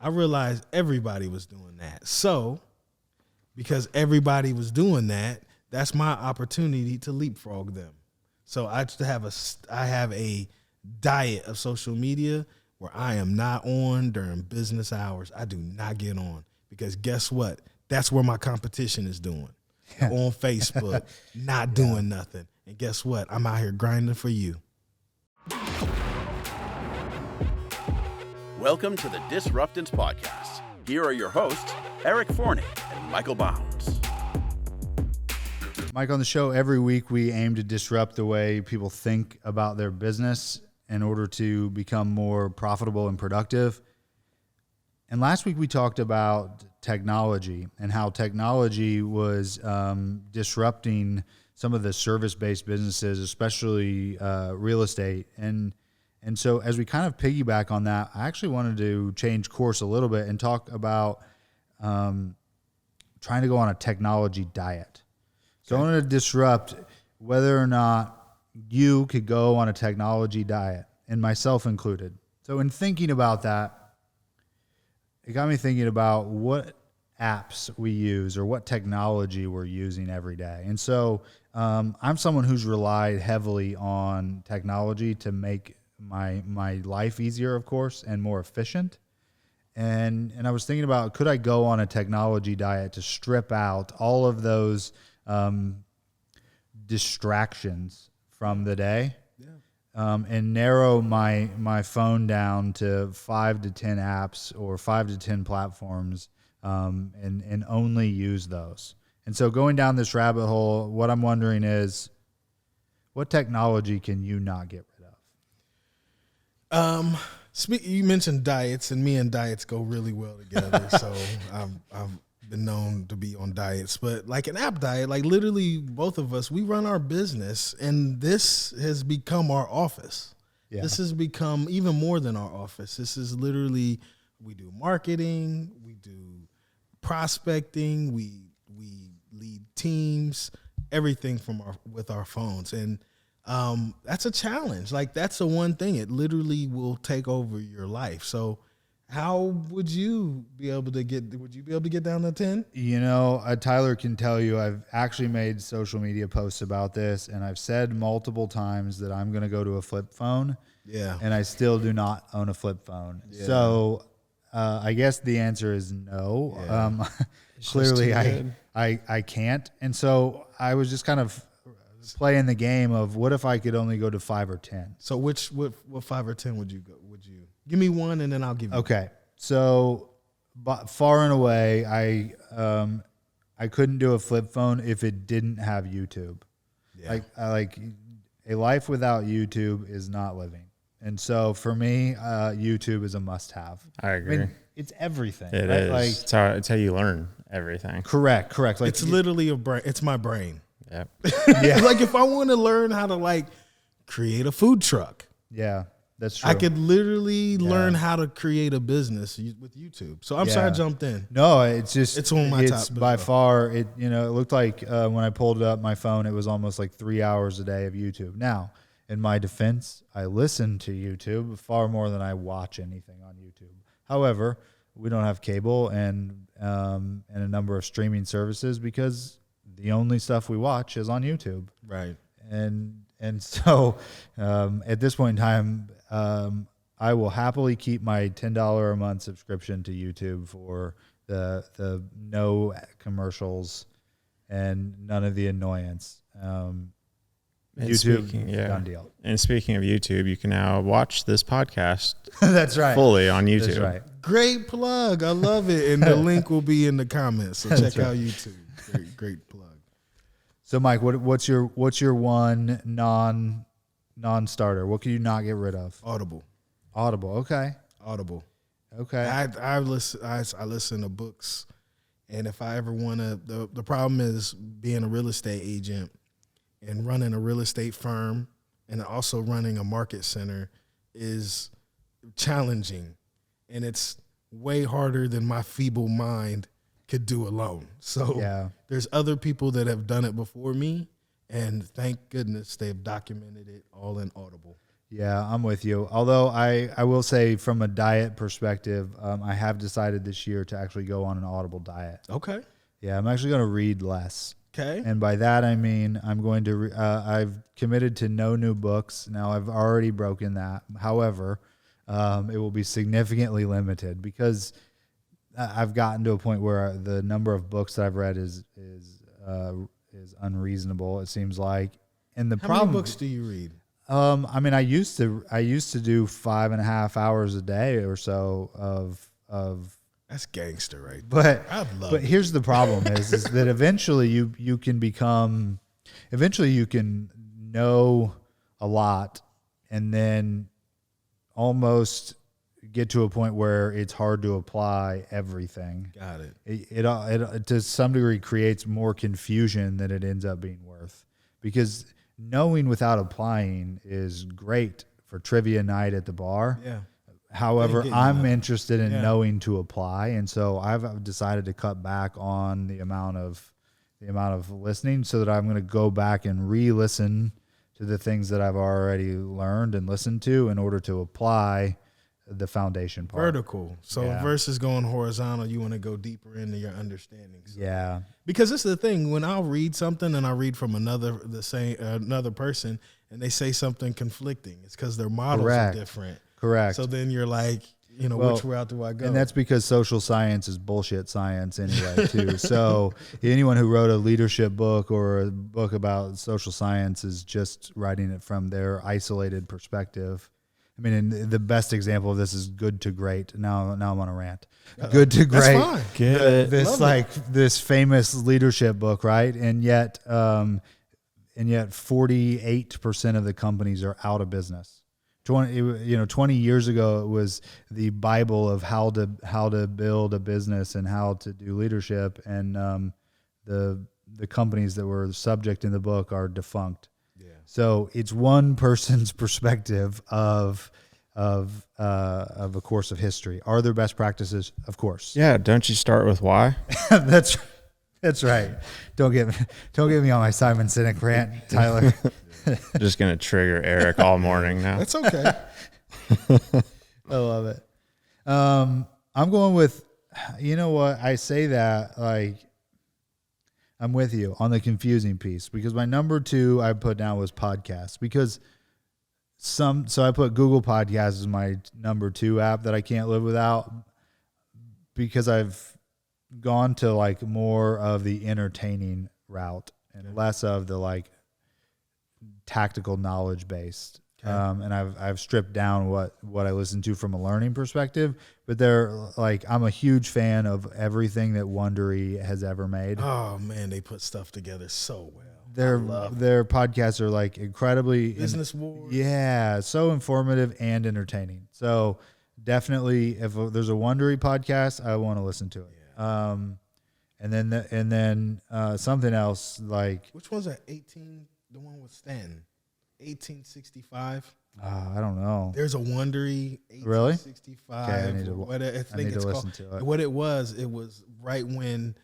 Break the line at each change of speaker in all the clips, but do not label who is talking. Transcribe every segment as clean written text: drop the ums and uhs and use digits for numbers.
I realized everybody was doing that. So, because everybody was doing that, that's my opportunity to leapfrog them. So I have a diet of social media where I am not on during business hours. I do not get on because guess what? That's where my competition is doing. On Facebook, not doing nothing. And guess what? I'm out here grinding for you.
Welcome to the Disruptance Podcast. Here are your hosts, Eric Forney and Michael Bounds.
Mike, on the show every week, we aim to disrupt the way people think about their business in order to become more profitable and productive. And last week we talked about technology and how technology was disrupting some of the service-based businesses, especially real estate. And so as we kind of piggyback on that, I actually wanted to change course a little bit and talk about trying to go on a technology diet. So I want to disrupt whether or not you could go on a technology diet, and myself included. So in thinking about that, it got me thinking about what apps we use or what technology we're using every day. And so I'm someone who's relied heavily on technology to make my life easier, of course, and more efficient. And I was thinking about, could I go on a technology diet to strip out all of those distractions from the day, and narrow my phone down to 5 to 10 apps or 5 to 10 platforms, and only use those. And so going down this rabbit hole, what I'm wondering is, what technology can you not get rid of?
You mentioned diets, and me and diets go really well together. So I've been known to be on diets, but like an app diet, like literally both of us, we run our business, and this has become our office. Yeah. This has become even more than our office. This is literally, we do marketing, we do prospecting, we lead teams, everything with our phones. And that's a challenge. Like, that's the one thing. It literally will take over your life. So how would you be able to get down to 10?
You know, Tyler can tell you, I've actually made social media posts about this, and I've said multiple times that I'm going to go to a flip phone. Yeah. And I still do not own a flip phone. Yeah. So I guess the answer is no. Yeah. Clearly I can't. And so I was just kind of playing the game of, what if I could only go to 5 or 10?
So what 5 or 10 would you go? Give me one, and then I'll give you
okay. One. So far and away, I couldn't do a flip phone if it didn't have YouTube. Yeah. Like a life without YouTube is not living. And so for me, YouTube is a must-have.
I agree.
I mean, it's everything.
It
right?
is.
Like,
it's how you learn everything.
Correct. Like,
it's literally a brain. It's my brain.
Yep.
Yeah. Like, if I want to learn how to create a food truck.
Yeah, that's true.
I could literally learn how to create a business with YouTube. So I'm sorry I jumped in.
No, it's
on my top.
It's by far, it looked like when I pulled up my phone, it was almost like 3 hours a day of YouTube. Now, in my defense, I listen to YouTube far more than I watch anything on YouTube. However, we don't have cable and a number of streaming services because the only stuff we watch is on YouTube.
Right.
And so at this point in time, I will happily keep my $10 a month subscription to YouTube for the no commercials and none of the annoyance. YouTube, done deal.
And speaking of YouTube, you can now watch this podcast
That's right.
fully on YouTube.
That's right.
Great plug. I love it. And the link will be in the comments. So check out YouTube. Great plug.
So Mike, what's your one non-starter? What can you not get rid of?
Audible.
Okay.
Audible.
Okay.
I listen to books, and if I ever want to, the problem is being a real estate agent and running a real estate firm and also running a market center is challenging, and it's way harder than my feeble mind could do alone. So there's other people that have done it before me, and thank goodness they've documented it all in Audible.
Yeah, I'm with you. Although I will say from a diet perspective, I have decided this year to actually go on an Audible diet.
Okay.
Yeah, I'm actually going to read less.
Okay.
And by that, I mean, I'm going to, I've committed to no new books. Now I've already broken that. However, it will be significantly limited because I've gotten to a point where the number of books that I've read is unreasonable. It seems like. And the
How many books do you read?
I mean, I used to do 5.5 hours a day or so of.
That's gangster, right?
But
it.
Here's the problem: is that eventually you can know a lot, and then almost get to a point where it's hard to apply everything.
Got it.
It to some degree creates more confusion than it ends up being worth, because knowing without applying is great for trivia night at the bar.
Yeah.
However, I'm interested in knowing to apply, and so I've decided to cut back on the amount of listening, so that I'm going to go back and re-listen to the things that I've already learned and listened to in order to apply the foundation part.
Vertical. So versus going horizontal, you want to go deeper into your understanding. So.
Yeah.
Because this is the thing, when I'll read something and I read from another person and they say something conflicting, it's because their models are different.
Correct.
So then you're like, which route do I go?
And that's because social science is bullshit science anyway, too. So anyone who wrote a leadership book or a book about social science is just writing it from their isolated perspective. I mean, and the best example of this is Good to Great. Now I'm on a rant. Good to Great.
That's fine.
This famous leadership book, right? And yet 48% of the companies are out of business. 20 years ago, it was the Bible of how to build a business and how to do leadership, and the companies that were subject in the book are defunct. Yeah. So it's one person's perspective of a course of history. Are there best practices? Of course.
Yeah. Don't you start with why?
That's right. Don't get me on my Simon Sinek rant, Tyler.
Just going to trigger Eric all morning now.
That's okay.
I love it. I'm going with, you know what? I say that like I'm with you on the confusing piece, because my number 2 I put down was podcasts, because so I put Google Podcasts as my number 2 app that I can't live without, because I've gone to like more of the entertaining route and less of the like tactical knowledge based. Okay. And I've stripped down what I listen to from a learning perspective, but they're like, I'm a huge fan of everything that Wondery has ever made.
Oh man, they put stuff together so well.
Their podcasts are like incredibly
Business Wars.
Yeah, so informative and entertaining. So definitely, if there's a Wondery podcast, I want to listen to it. Yeah. And then something else like,
which one's that? The one with Stan, 1865.
I don't know.
There's a Wondery 1865.
Really? Okay,
I need to listen to it. What it was right when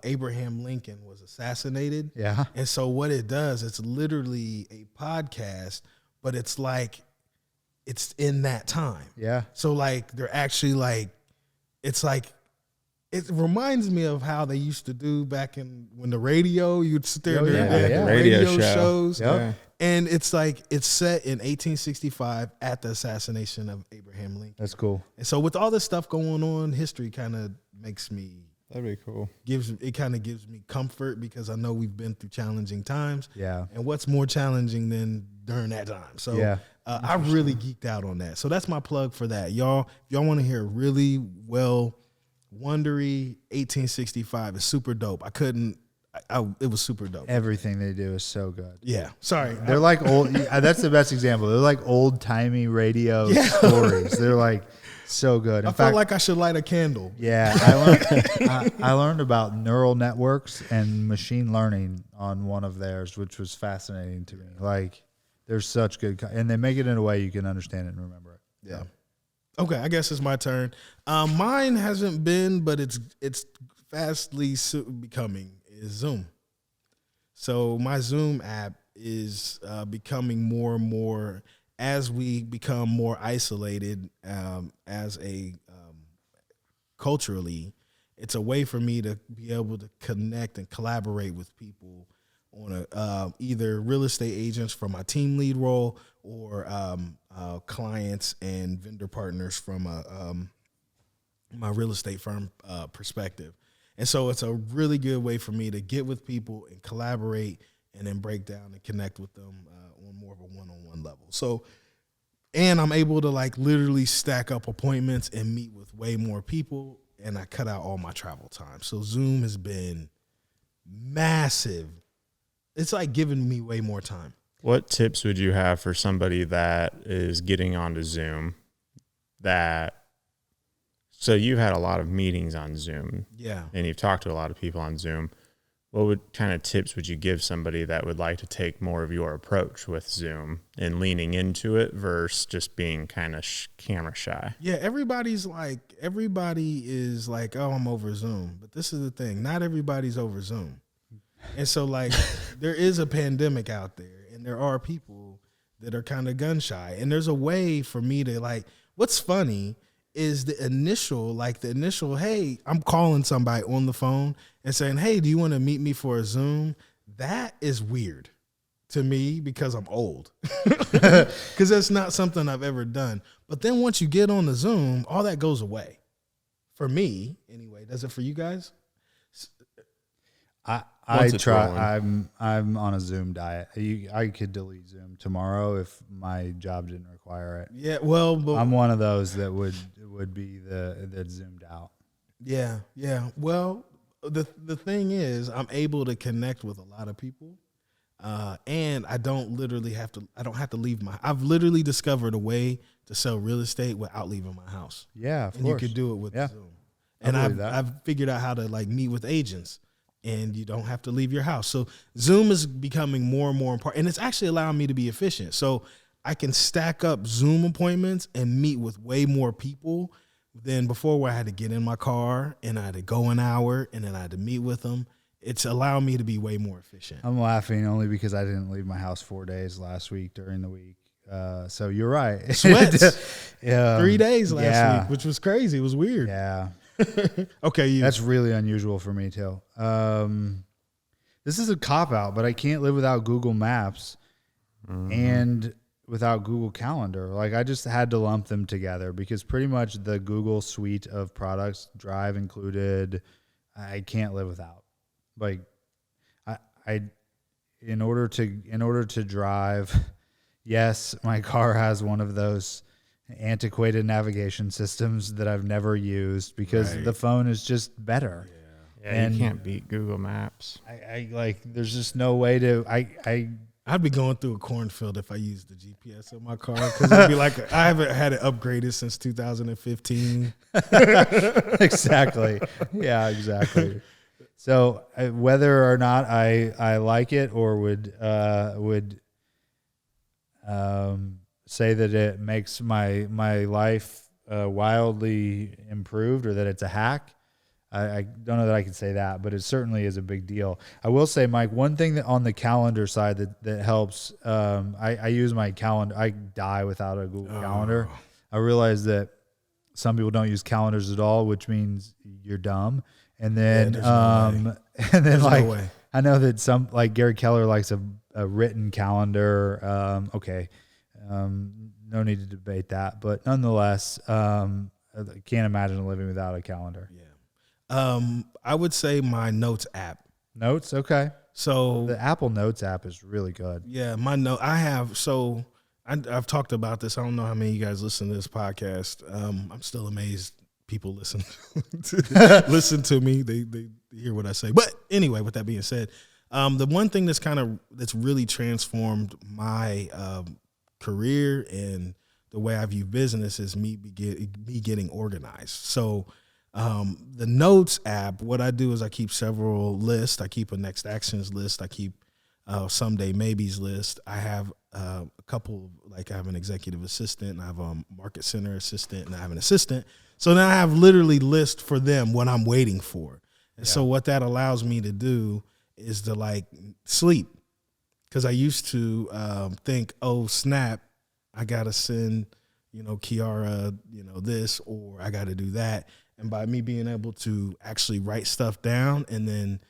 Abraham Lincoln was assassinated.
Yeah.
And so what it does, it's literally a podcast, but it's like it's in that time.
Yeah.
So like they're actually like, it's like, it reminds me of how they used to do back when the radio, you'd sit there and radio shows.
Yep. Yeah.
And it's like, it's set in 1865 at the assassination of Abraham Lincoln.
That's cool.
And so with all this stuff going on, history kind of makes me.
That'd be cool.
It kind of gives me comfort, because I know we've been through challenging times.
Yeah.
And what's more challenging than during that time? So I really geeked out on that. So that's my plug for that. Y'all, if y'all want to hear really well, Wondery 1865 is super dope. It was super dope.
Everything they do is so good.
Yeah. Sorry.
They're like old. That's the best example. They're like old timey radio stories. They're like so good.
I felt like I should light a candle.
Yeah. I learned about neural networks and machine learning on one of theirs, which was fascinating to me. Like, they're such good, and they make it in a way you can understand it and remember it.
Yeah. Okay, I guess it's my turn. Mine hasn't been, but it's fastly becoming, is Zoom. So my Zoom app is becoming more and more as we become more isolated as a culturally, it's a way for me to be able to connect and collaborate with people on either real estate agents from my team lead role or clients and vendor partners from my real estate firm perspective. And so it's a really good way for me to get with people and collaborate and then break down and connect with them on more of a one-on-one level. So, and I'm able to like literally stack up appointments and meet with way more people, and I cut out all my travel time. So Zoom has been massive. It's like giving me way more time.
What tips would you have for somebody that is getting onto Zoom so you've had a lot of meetings on Zoom.
Yeah.
And you've talked to a lot of people on Zoom. What kind of tips would you give somebody that would like to take more of your approach with Zoom and leaning into it versus just being kind of camera shy?
Yeah, everybody is like, oh, I'm over Zoom. But this is the thing. Not everybody's over Zoom. And so, like, there is a pandemic out there, and there are people that are kind of gun shy. And there's a way for me to, like, what's funny is the initial, hey, I'm calling somebody on the phone and saying, hey, do you want to meet me for a Zoom? That is weird to me because I'm old. Because that's not something I've ever done. But then once you get on the Zoom, all that goes away. For me, anyway. Does it for you guys?
I try. I'm on a Zoom diet. I could delete Zoom tomorrow if my job didn't require it.
Yeah, well, but
I'm one of those that would be that zoomed out.
Yeah. Well, the thing is, I'm able to connect with a lot of people, and I don't have to leave I've literally discovered a way to sell real estate without leaving my house.
Yeah, of
and
course.
you could do it with Zoom.
And
I've figured out how to like meet with agents. And you don't have to leave your house. So Zoom is becoming more and more important. And it's actually allowing me to be efficient. So I can stack up Zoom appointments and meet with way more people than before, where I had to get in my car and I had to go an hour and then I had to meet with them. It's allowing me to be way more efficient.
I'm laughing only because I didn't leave my house 4 days last week during the week. So you're right.
Sweats.
3
days last week, which was crazy. It was weird.
Yeah.
Okay,
that's really unusual for me too. This is a cop-out, but I can't live without Google Maps and without Google Calendar. Like, I just had to lump them together because pretty much the Google suite of products, Drive included, I can't live without. Like, I in order to drive, yes, my car has one of those antiquated navigation systems that I've never used because the phone is just better.
Yeah, and you can't beat Google Maps.
I like, there's just no way to,
I'd be going through a cornfield if I used the GPS in my car because I'd be like, I haven't had it upgraded since 2015.
Exactly. Yeah, exactly. So whether or not I like it or would say that it makes my life wildly improved or that it's a hack, I don't know that I can say that, but it certainly is a big deal. I will say, Mike, one thing that on the calendar side that helps, I use my calendar. I die without a Google Calendar. I realize that some people don't use calendars at all, which means you're dumb. And then,
no
I know that some, like Gary Keller likes a written calendar. Okay. No need to debate that, but nonetheless, I can't imagine living without a calendar.
Yeah. I would say my Notes app.
Notes, okay.
So
the Apple Notes app is really good.
Yeah, I've talked about this. I don't know how many of you guys listen to this podcast. I'm still amazed people listen to me. They hear what I say. But anyway, with that being said, the one thing that's really transformed my career and the way I view business is me getting organized. So the Notes app, what I do is I keep several lists. I keep a next actions list. I keep someday maybes list. I have a couple, like I have an executive assistant, and I have a market center assistant, and I have an assistant. So now I have literally lists for them what I'm waiting for. And so what that allows me to do is to like sleep. Because I used to think, oh, snap, I got to send, Kiara, this, or I got to do that. And by me being able to actually write stuff down and then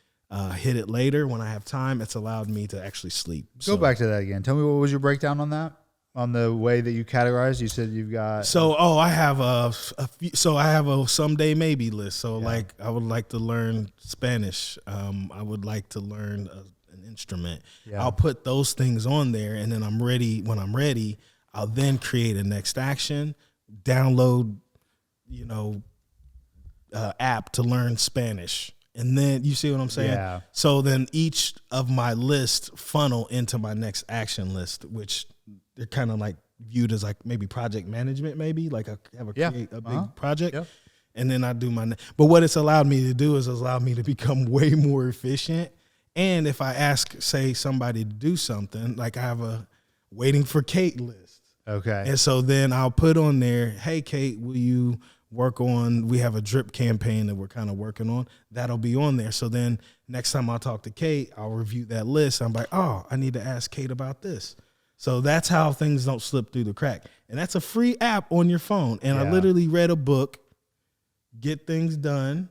hit it later when I have time, it's allowed me to actually sleep.
Go back to that again. Tell me, what was your breakdown on that? On the way that you categorize? You said you've got...
So, I have a few, so I have a someday maybe list. So like, I would like to learn Spanish. I would like to learn an instrument. Yeah. I'll put those things on there, and then when I'm ready, I'll then create a next action, download, app to learn Spanish. And then you see what I'm saying?
Yeah.
So then each of my lists funnel into my next action list, which they're kind of like viewed as like maybe project management, maybe like I have create a big project. Yep. And then I do but what it's allowed me to do is allowed me to become way more efficient. And if I ask, say, somebody to do something, like I have a waiting for Kate list.
Okay.
And so then I'll put on there, hey, Kate, will you work on, we have a drip campaign that we're kind of working on. That'll be on there. So then next time I'll talk to Kate, I'll review that list. I'm like, oh, I need to ask Kate about this. So that's how things don't slip through the crack. And that's a free app on your phone. And I literally read a book, Get Things Done.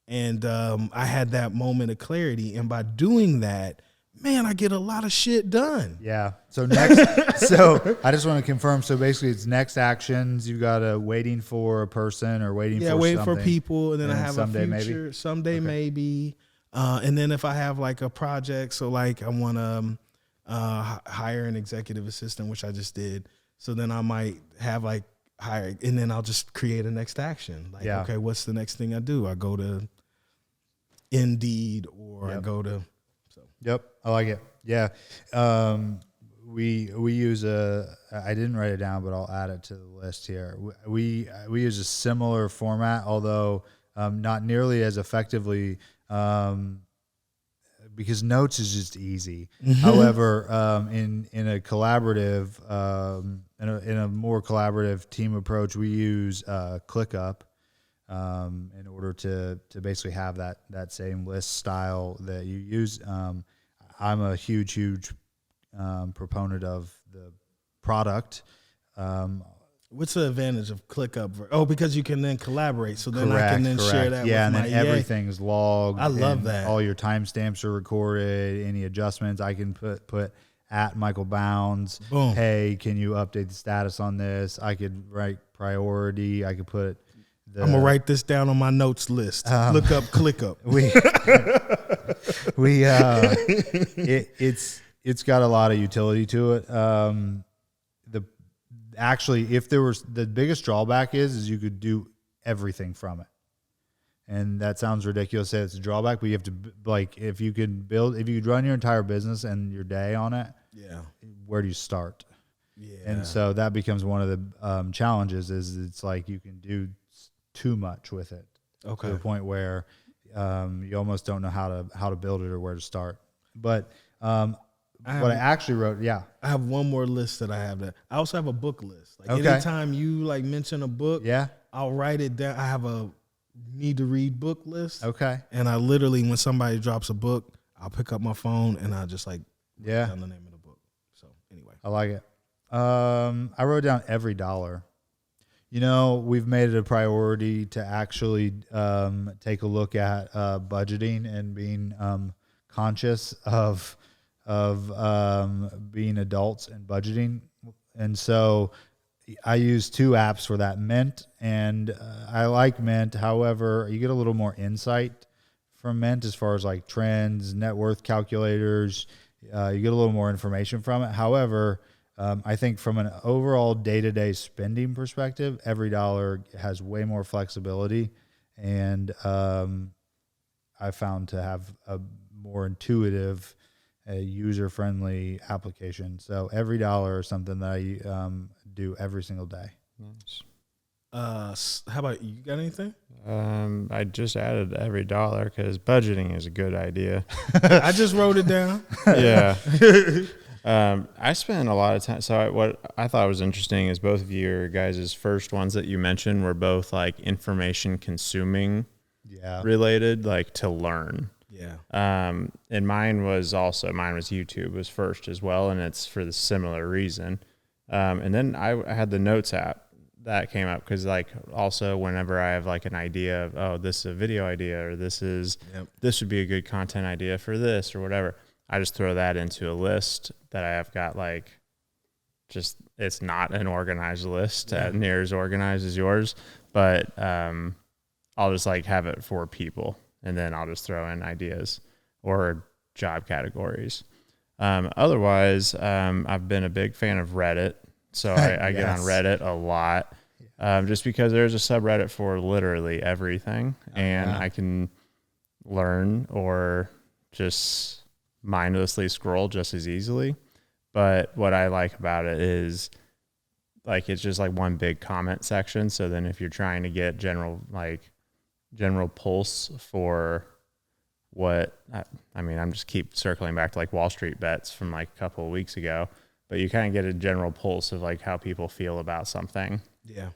And I had that moment of clarity. And by doing that, man, I get a lot of shit done.
Yeah. So next, so I just want to confirm. So basically, it's next actions. You got a waiting for a person or waiting for
waiting
something.
for people, and then I have
someday
a future, someday maybe. And then if I have like a project, so like I want to hire an executive assistant, which I just did. So then I might have like hire, and then I'll just create a next action. Like, okay, what's the next thing I do? I go to Indeed, or I go to.
Yep, I like it. Yeah, we use I didn't write it down, but I'll add it to the list here. We use a similar format, although not nearly as effectively, because notes is just easy. However, in a collaborative, in a more collaborative team approach, we use ClickUp. In order to basically have that same list style that you use. I'm a huge proponent of the product.
What's the advantage of ClickUp? Oh, because you can then collaborate. So then
correct,
I can then share that with
and
my
then everything's logged.
I love that.
All your timestamps are recorded. Any adjustments, I can put at Michael Bounds.
Boom.
Hey, can you update the status on this? I could write priority. I could put...
I'm gonna write this down on my notes list. Look up ClickUp.
It's got a lot of utility to it. If there was, the biggest drawback is you could do everything from it, and that sounds ridiculous. Say it's a drawback, but you have to, like, if you could run your entire business and your day on it.
Yeah.
Where do you start?
Yeah.
And so that becomes one of the challenges. Is it's like you can do too much with it, to the point where you almost don't know how to build it or where to start. But I actually wrote,
I have one more list that I have. That I also have a book list. Like anytime you like mention a book, I'll write it down. I have a need to read book list.
Okay,
and I literally, when somebody drops a book, I'll pick up my phone and I just like write down the name of the book. So anyway,
I like it. I wrote down every dollar. We've made it a priority to actually take a look at budgeting and being conscious of being adults and budgeting. And so I use two apps for that, Mint, and I like Mint. However, you get a little more insight from Mint as far as like trends, net worth calculators. You get a little more information from it. However, I think from an overall day-to-day spending perspective, every dollar has way more flexibility, and I found to have a more intuitive, user-friendly application. So every dollar is something that I do every single day.
Nice. How about you? Got anything?
I just added every dollar because budgeting is a good idea.
I just wrote it down.
Yeah. I spent a lot of time. So what I thought was interesting is both of your guys' first ones that you mentioned were both like information consuming related, like to learn.
Yeah.
And mine was YouTube was first as well. And it's for the similar reason. And then I had the Notes app that came up because like also whenever I have like an idea of, oh, this is a video idea or this would be a good content idea for this or whatever, I just throw that into a list that I have got like just it's not an organized list near as organized as yours, but I'll just like have it for people and then I'll just throw in ideas or job categories. Otherwise, I've been a big fan of Reddit. So I get on Reddit a lot, just because there's a subreddit for literally everything, and I can learn or just mindlessly scroll just as easily. But what I like about it is like it's just like one big comment section. So then if you're trying to get general pulse for what I mean, I'm just keep circling back to like Wall Street bets from like a couple of weeks ago. But you kind of get a general pulse of like how people feel about something. Yeah.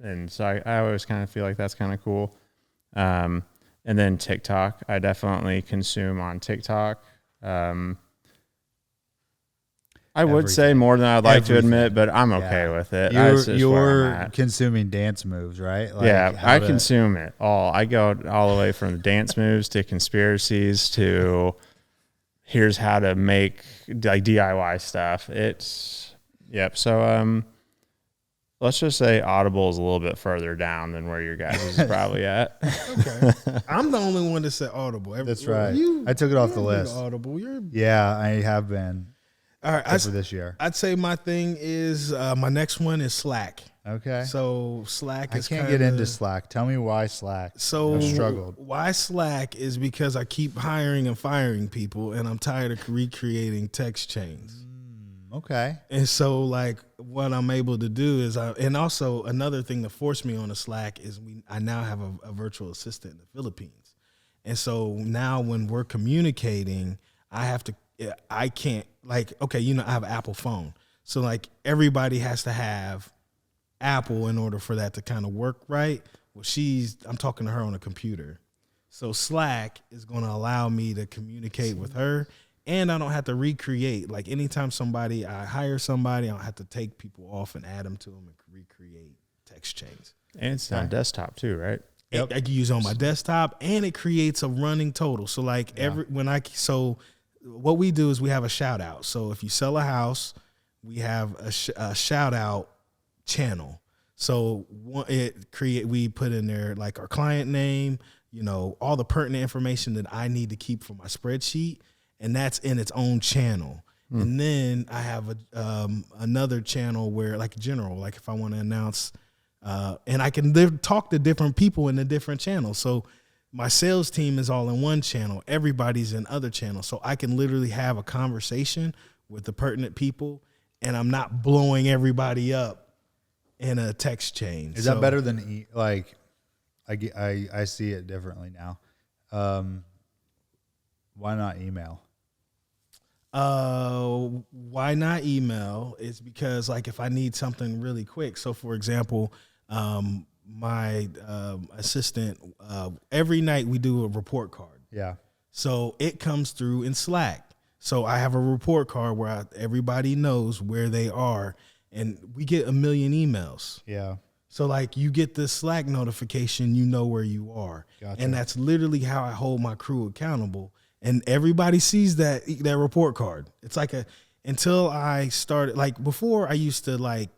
And so I always kind of feel like that's kind of cool. And then TikTok, I definitely consume on TikTok. I would say more than I'd like to admit, but I'm okay with it.
You're consuming dance moves, right?
Like I consume it all. I go all the way from the dance moves to conspiracies to here's how to make like DIY stuff. So let's just say Audible is a little bit further down than where your guys is probably at.
Okay. I'm the only one that said Audible.
That's right. I took it off the list.
Audible.
I have been.
All right.
For this year.
I'd say my thing is my next one is Slack.
Okay.
So Slack is
I can't get into Slack. Tell me why Slack.
So
I've struggled.
Why Slack is because I keep hiring and firing people, and I'm tired of recreating text chains.
Okay.
And so like what I'm able to do is and also another thing that forced me on the Slack is I now have a virtual assistant in the Philippines. And so now when we're communicating, I can't like, okay, I have an Apple phone. So like everybody has to have Apple in order for that to kind of work right. Well, I'm talking to her on a computer. So Slack is going to allow me to communicate with her, and I don't have to recreate. Like anytime I hire somebody, I don't have to take people off and add them to them and recreate text chains.
And it's on desktop too, right?
Yep. I can use it on my desktop, and it creates a running total. So like what we do is we have a shout out. So if you sell a house, we have a shout out channel. So we put in there like our client name, all the pertinent information that I need to keep for my spreadsheet, and that's in its own channel. And then I have another channel where like general, like if I want to announce, and I can talk to different people in the different channels. So my sales team is all in one channel. Everybody's in other channels. So I can literally have a conversation with the pertinent people, and I'm not blowing everybody up in a text chain.
Is that better than I see it differently now. Why not email?
Why not email? It's because like if I need something really quick. So for example, my assistant, every night we do a report card.
Yeah.
So it comes through in Slack. So I have a report card where everybody knows where they are, and we get 1 million emails.
Yeah.
So like you get this Slack notification, you know where you are. Gotcha. And that's literally how I hold my crew accountable. And everybody sees that report card. It's like until I started, like before I used to like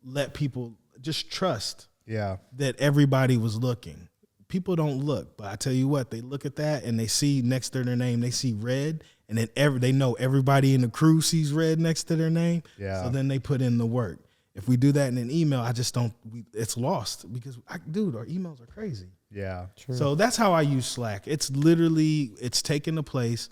let people just trust.
Yeah.
That everybody was looking. People don't look, but I tell you what, they look at that and they see next to their name, they see red, and then they know everybody in the crew sees red next to their name.
Yeah.
So then they put in the work. If we do that in an email, it's lost because our emails are crazy.
Yeah.
True. So that's how I use Slack. It's taken the place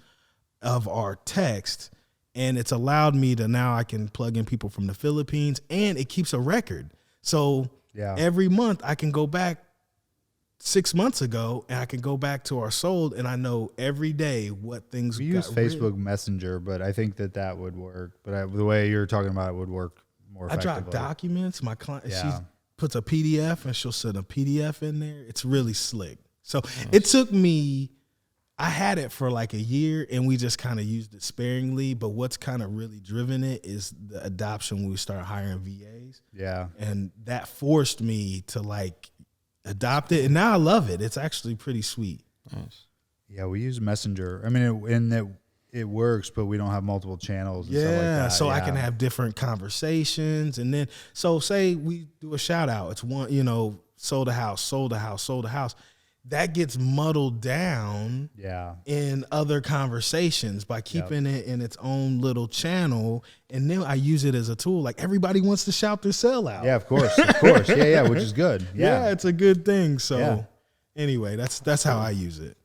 of our text, and it's allowed me to now I can plug in people from the Philippines, and it keeps a record. So every month I can go back 6 months ago, and I can go back to our sold, and I know every day what things.
We use Facebook Messenger, but I think that would work. But the way you're talking about it would work more effectively.
I drop documents. My client, she puts a PDF, and she'll send a PDF in there. It's really slick. So it took me I had it for like a year and we just kind of used it sparingly. But what's kind of really driven it is the adoption when we start hiring VAs.
Yeah.
And that forced me to like adopt it. And now I love it. It's actually pretty sweet.
Nice.
Yeah, we use Messenger. I mean, it works, but we don't have multiple channels and stuff like that.
So I can have different conversations. And then, so say we do a shout out. It's one, sold a house. That gets muddled down in other conversations by keeping it in its own little channel. And then I use it as a tool. Like everybody wants to shout their sell out.
Yeah, of course. Yeah, which is good.
Yeah, it's a good thing. So anyway, that's how I use it.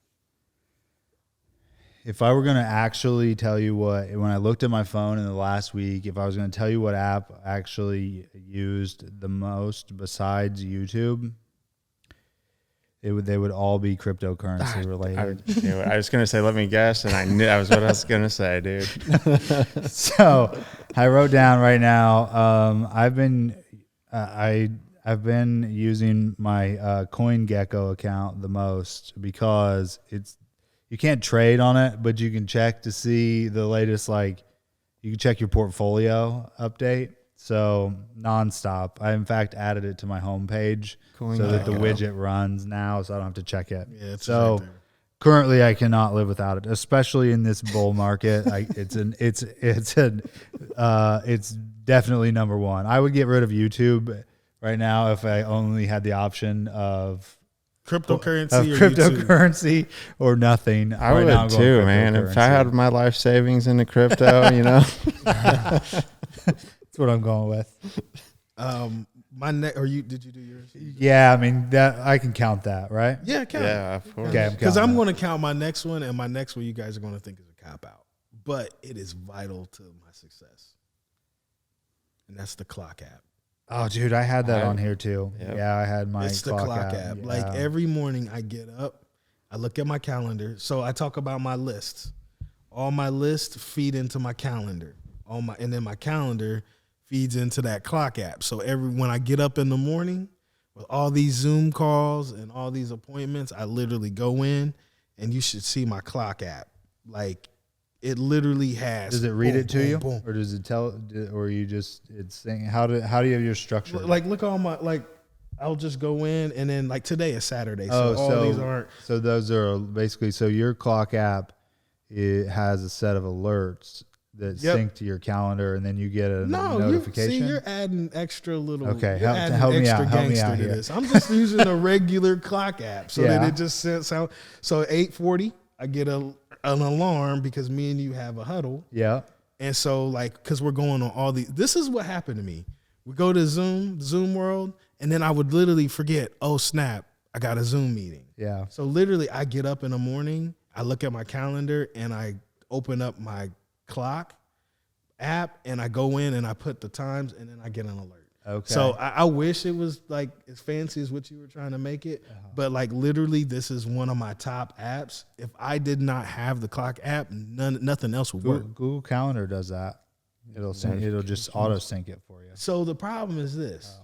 If I were going to actually tell you when I looked at my phone in the last week, if I was going to tell you what app I actually used the most besides YouTube, they would all be cryptocurrency related.
I was going to say, let me guess, and I knew that was what I was going to say, dude.
So I wrote down right now. I've been using my CoinGecko account the most because you can't trade on it, but you can check to see the latest. Like you can check your portfolio update. So nonstop. I in fact added it to my homepage so that the widget runs now, so I don't have to check it.
Yeah, it's
so
right there.
Currently, I cannot live without it, especially in this bull market. It's definitely number one. I would get rid of YouTube right now if I only had the option of
cryptocurrency
or nothing.
I would too, man. If I had my life savings into crypto,
That's what I'm going with.
Did you do yours?
Yeah, I mean that I can count that, right?
Yeah, count.
Yeah, of course.
Okay,
because I'm going to count my next one, and my next one you guys are going to think is a cop out, but it is vital to my success, and that's the clock app.
Oh, dude, I had that on here too.
Yep.
Yeah, I had my
It's the clock app.
Yeah.
Like every morning I get up, I look at my calendar. So I talk about my lists. All my lists feed into my calendar. And then my calendar feeds into that clock app. So when I get up in the morning with all these Zoom calls and all these appointments, I literally go in and you should see my clock app. Like it literally has.
Does it read it to
boom,
you,
boom.
or does it tell, or you just it's saying how do you have your structure?
Like look all my I'll just go in and then like today is Saturday, so these aren't.
So those are basically your clock app. It has a set of alerts that sync to your calendar, and then you get a notification.
You're adding extra little.
Okay,
help me out
here.
This. I'm just using a regular clock app so that it just sends out. So 8:40, I get an alarm because me and you have a huddle.
Yeah.
And so because we're going on all these. This is what happened to me. We go to Zoom World, and then I would literally forget. Oh snap! I got a Zoom meeting.
Yeah.
So literally, I get up in the morning, I look at my calendar, and I open up my clock app and I go in and I put the times and then I get an alert.
Okay.
So I wish it was like as fancy as what you were trying to make it, but like literally this is one of my top apps. If I did not have the clock app, nothing else would work.
Google Calendar does that. It'll just auto sync it for you.
So the problem is this.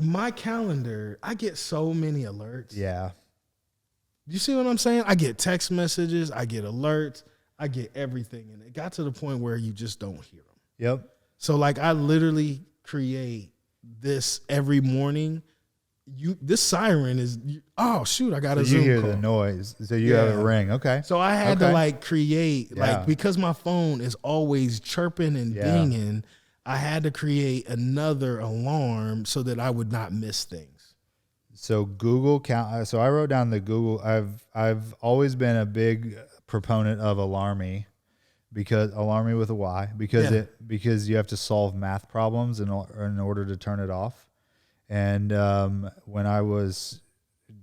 My calendar, I get so many alerts.
Yeah.
You see what I'm saying? I get text messages, I get alerts, I get everything, and it got to the point where you just don't hear them.
Yep.
So like I literally create this every morning. This siren is oh shoot, I got a Zoom
you hear
call.
the noise, so you have a ring. Okay.
So I had to create because my phone is always chirping and dinging. I had to create another alarm so that I would not miss things.
So So I wrote down the Google. I've always been a big proponent of Alarmy, because Alarmy with a Y, because you have to solve math problems in order to turn it off. And when I was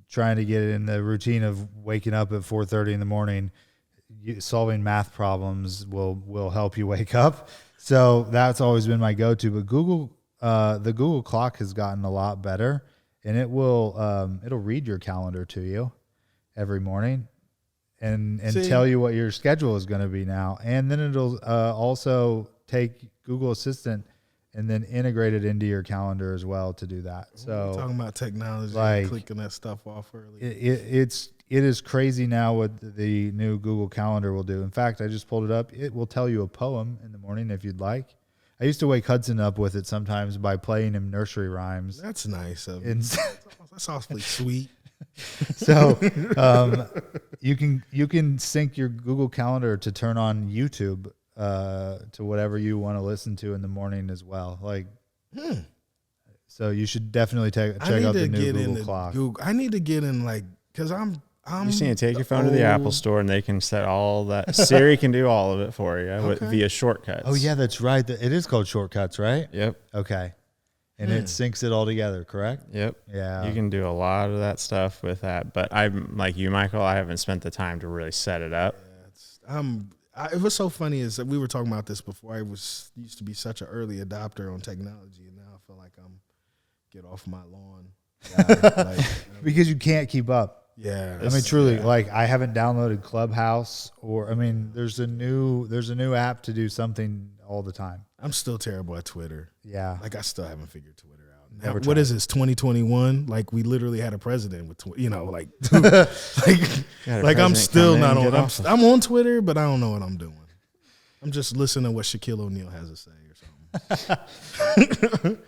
trying to get in the routine of waking up at 4:30 in the morning, solving math problems will help you wake up. So that's always been my go-to. But the Google Clock has gotten a lot better, and it'll read your calendar to you every morning and tell you what your schedule is going to be now. And then it'll also take Google Assistant and then integrate it into your calendar as well to do that. So
we're talking about technology,
like,
clicking that stuff off early.
It is crazy now what the new Google Calendar will do. In fact, I just pulled it up. It will tell you a poem in the morning if you'd like. I used to wake Hudson up with it sometimes by playing him nursery rhymes.
That's nice of you. That's awfully sweet.
So you can sync your Google Calendar to turn on YouTube to whatever you want to listen to in the morning as well. Like, so you should definitely check out the new Google clock.
I need to get in, like, because I'm
you just need to take your phone to the Apple store and they can set all that. Siri can do all of it for you via shortcuts.
Oh yeah, that's right. It is called shortcuts, right?
Yep.
Okay. And it syncs it all together, correct?
Yep.
Yeah.
You can do a lot of that stuff with that. But I'm like you, Michael, I haven't spent the time to really set it up.
It was so funny is that we were talking about this before. I used to be such an early adopter on technology, and now I feel like I'm get off my lawn guy,
because you can't keep up.
Yeah,
I mean, truly, like, I haven't downloaded Clubhouse, or I mean, there's a new app to do something all the time.
I'm still terrible at Twitter.
Yeah,
like I still haven't figured Twitter out. What is this? 2021? Like we literally had a president with like I'm still not on. I'm on Twitter, but I don't know what I'm doing. I'm just listening to what Shaquille O'Neal has to say or something.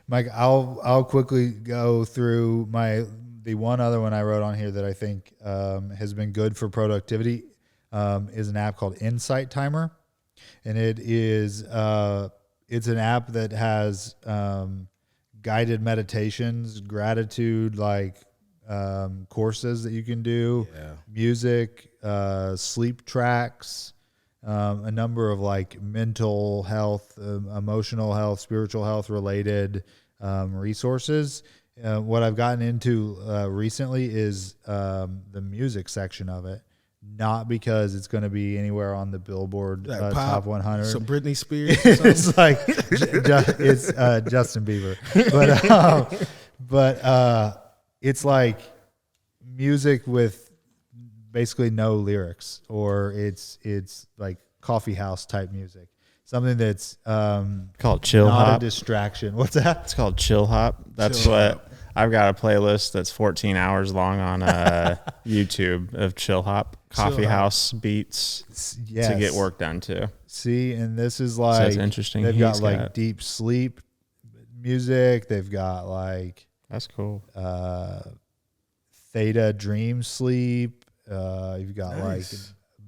Mike, I'll quickly go through the one other one I wrote on here that I think has been good for productivity is an app called Insight Timer, and it's an app that has guided meditations, gratitude courses that you can do, music, sleep tracks, a number of like mental health, emotional health, spiritual health related resources. What I've gotten into recently is the music section of it, not because it's going to be anywhere on the Billboard Top 100.
So Britney Spears or something?
It's like it's Justin Bieber, but it's like music with basically no lyrics, or it's like coffee house type music. Something that's
called chill
not
hop.
A distraction. What's that?
It's called chill hop. That's
chill
what
hop.
I've got a playlist that's 14 hours long on YouTube of chill hop, coffee house beats to get work done too.
See, and this is like,
so it's interesting.
They've got like deep sleep music. They've got like,
that's cool.
Theta dream sleep. You've got like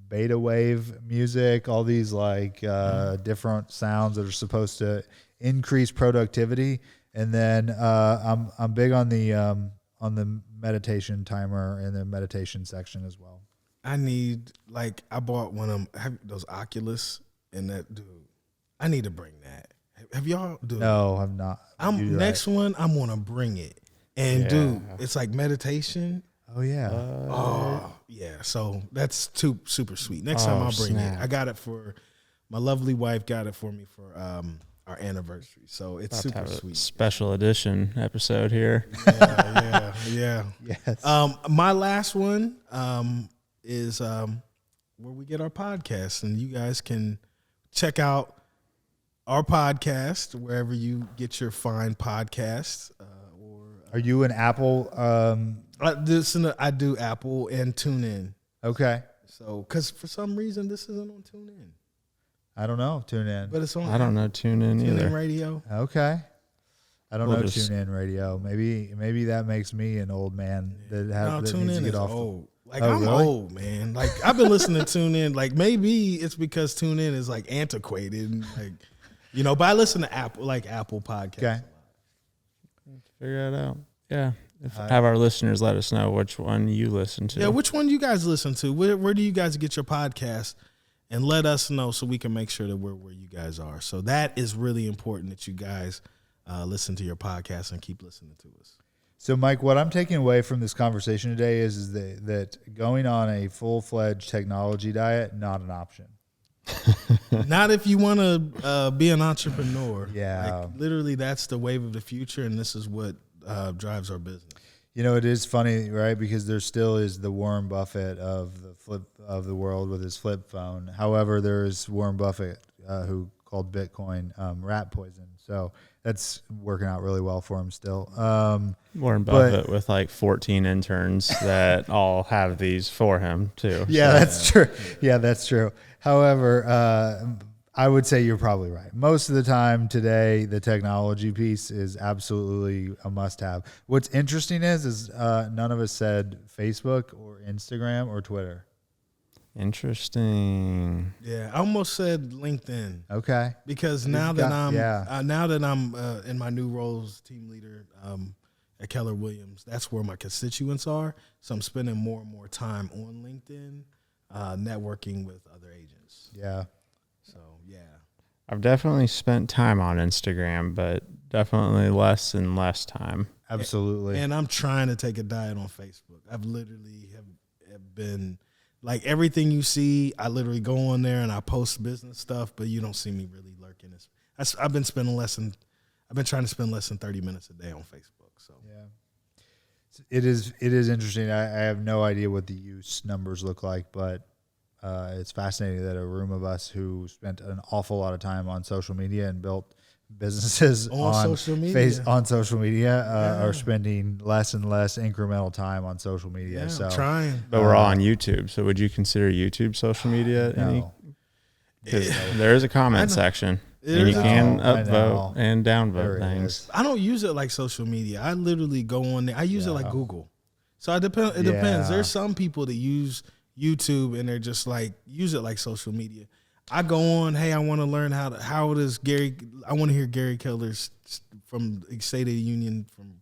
beta wave music, all these like different sounds that are supposed to increase productivity. And then I'm big on the meditation timer and the meditation section as well.
I bought one of them, those Oculus, and that dude, I need to bring that. Have y'all? Dude,
no, I'm not.
Next one, I'm gonna bring it. And dude, it's like meditation.
Oh yeah.
Yeah. So that's super sweet. Next time I'll bring it. I got it for my lovely wife. Got it for me for our anniversary. So it's super sweet.
Special edition episode here.
Yeah.
Yes.
My last one is where we get our podcast, and you guys can check out our podcast wherever you get your fine podcasts.
Are you an Apple?
I do Apple and TuneIn.
Okay.
So, because for some reason this isn't on TuneIn.
I don't know. TuneIn.
But it's on.
I don't know TuneIn either.
TuneIn Radio.
Okay. I don't know TuneIn Radio. Maybe that makes me an old man that needs to get off.
Old. I'm old, man. Like I've been listening to TuneIn. Like maybe it's because TuneIn is like antiquated, and but I listen to Apple Podcasts.
Okay.
Figure it out. Yeah. Have our listeners let us know which one you listen to.
Yeah, which one you guys listen to? Where do you guys get your podcast? And let us know so we can make sure that we're where you guys are. So that is really important that you guys listen to your podcast and keep listening to us.
So, Mike, what I'm taking away from this conversation today is that going on a full-fledged technology diet, not an option.
Not if you want to be an entrepreneur.
Yeah.
Literally, that's the wave of the future, and this is what drives our business.
It is funny, right? Because there still is the Warren Buffett of the world with his flip phone. However, there is Warren Buffett who called Bitcoin rat poison. So that's working out really well for him still.
Warren Buffett with like 14 interns that all have these for him too.
Yeah, that's true. Yeah, that's true. However, I would say you're probably right. Most of the time today, the technology piece is absolutely a must-have. What's interesting is none of us said Facebook or Instagram or Twitter.
Interesting.
Yeah, I almost said LinkedIn.
Okay.
Because now that I'm in my new role as team leader at Keller Williams, that's where my constituents are. So I'm spending more and more time on LinkedIn, networking with other agents.
Yeah.
So yeah,
I've definitely spent time on Instagram, but definitely less and less time.
Absolutely.
And I'm trying to take a diet on Facebook. I've literally have been like everything you see. I literally go on there and I post business stuff, but you don't see me really lurking. I've been trying to spend less than 30 minutes a day on Facebook. So
yeah, it is interesting. I have no idea what the use numbers look like, but it's fascinating that a room of us who spent an awful lot of time on social media and built businesses on social media are spending less and less incremental time on social media.
Yeah,
so
I'm trying.
But we're all on YouTube. So would you consider YouTube social media?
No.
Because there is a comment section. And you can upvote and downvote things.
I don't use it like social media. I literally go on there. I use it like Google. So it depends. There's some people that use YouTube and they're just like use it like social media. I go on, hey, I want to learn I want to hear Gary Keller's from State of the Union from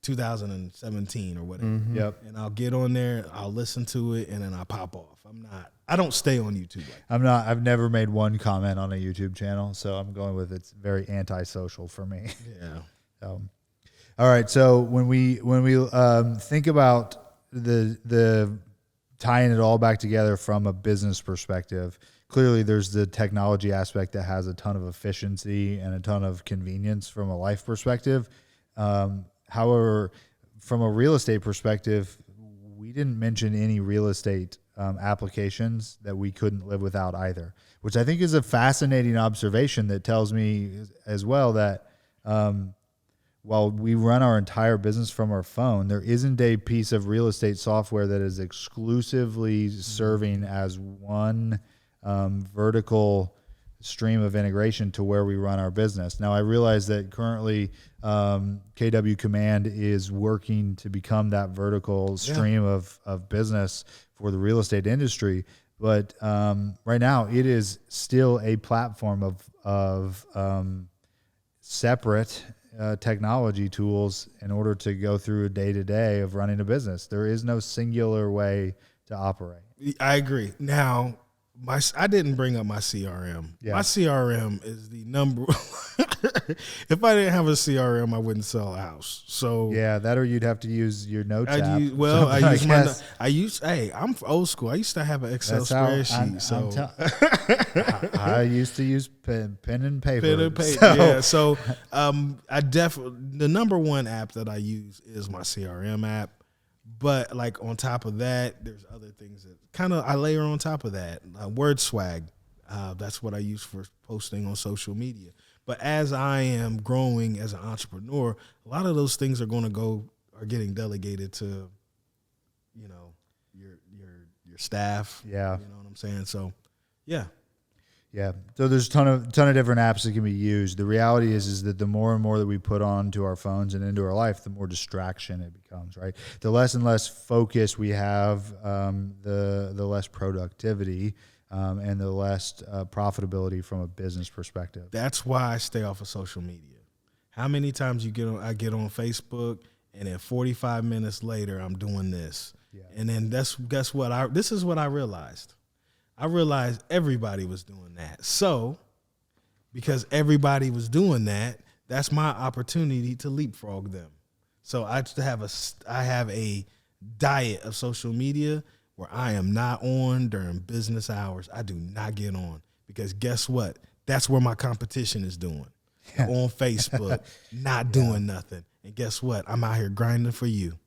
2017 or whatever.
Mm-hmm. Yep.
And I'll get on there, I'll listen to it, and then I pop off. I don't stay on YouTube like that.
I've never made one comment on a YouTube channel, so I'm going with it's very antisocial for me.
Yeah.
All right. So when we think about the tying it all back together from a business perspective, clearly there's the technology aspect that has a ton of efficiency and a ton of convenience from a life perspective. However, from a real estate perspective, we didn't mention any real estate applications that we couldn't live without either, which I think is a fascinating observation that tells me as well that while we run our entire business from our phone, there isn't a piece of real estate software that is exclusively serving as one vertical stream of integration to where we run our business. Now, I realize that currently KW Command is working to become that vertical stream of business for the real estate industry. But right now, it is still a platform of separate technology tools in order to go through a day-to-day of running a business. There is no singular way to operate.
I agree. Now, I didn't bring up my CRM.
Yeah.
My CRM is the number. If I didn't have a CRM, I wouldn't sell a house. So
yeah, that or you'd have to use your notes app.
I'm old school. I used to have an Excel spreadsheet.
I used to use pen and paper.
So the number one app that I use is my CRM app. But like on top of that, there's other things that kind of I layer on top of that. Word swag, that's what I use for posting on social media. But as I am growing as an entrepreneur, a lot of those things are getting delegated to, your staff.
Yeah,
you know what I'm saying. So, yeah.
Yeah, so there's a ton of different apps that can be used. The reality is that the more and more that we put onto our phones and into our life, the more distraction it becomes, right? The less and less focus we have, the less productivity and the less profitability from a business perspective.
That's why I stay off of social media. How many times I get on Facebook, and then 45 minutes later I'm doing this, and then guess what? This is what I realized. I realized everybody was doing that. So, because everybody was doing that, that's my opportunity to leapfrog them. So I have a diet of social media where I am not on during business hours. I do not get on because guess what? That's where my competition is doing. On Facebook, not doing nothing. And guess what? I'm out here grinding for you.